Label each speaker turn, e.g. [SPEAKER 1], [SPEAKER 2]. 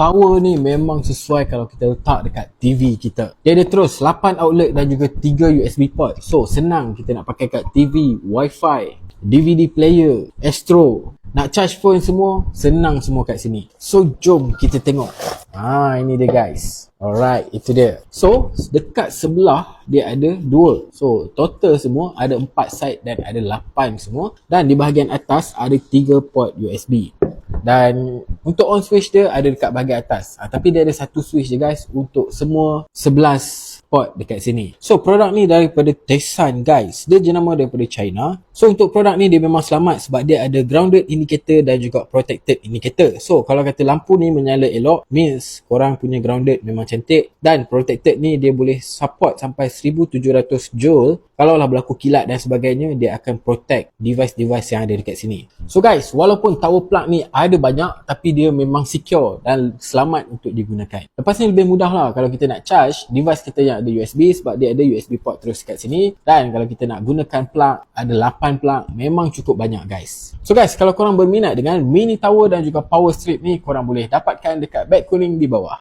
[SPEAKER 1] power ni memang sesuai kalau kita letak dekat TV kita. Dia ada terus 8 outlet dan juga 3 USB port. So senang kita nak pakai kat TV, Wi-Fi, DVD player, Astro. Nak charge phone semua, senang semua kat sini. So jom kita tengok. Ini dia guys. Alright, itu dia. So dekat sebelah dia ada 2. So total semua ada 4 side dan ada 8 semua. Dan di bahagian atas ada 3 port USB. Dan untuk on switch dia ada dekat bahagian atas. Tapi dia ada satu switch je guys untuk semua 11 port dekat sini. So produk ni daripada Tesan guys. Dia jenama daripada China. So untuk produk ni dia memang selamat sebab dia ada grounded indicator dan juga protected indicator. So kalau kata lampu ni menyala elok, means korang punya grounded memang cantik. Dan protected ni dia boleh support sampai 1700 joule. Kalau lah berlaku kilat dan sebagainya, dia akan protect device-device yang ada dekat sini. So guys, walaupun tower plug ni ada banyak, tapi dia memang secure dan selamat untuk digunakan. Lepas ni lebih mudah lah kalau kita nak charge device kita yang ada USB sebab dia ada USB port terus kat sini. Dan kalau kita nak gunakan plug, ada 8 plug, memang cukup banyak guys. So guys, kalau korang berminat dengan mini tower dan juga power strip ni, korang boleh dapatkan dekat beg kuning di bawah.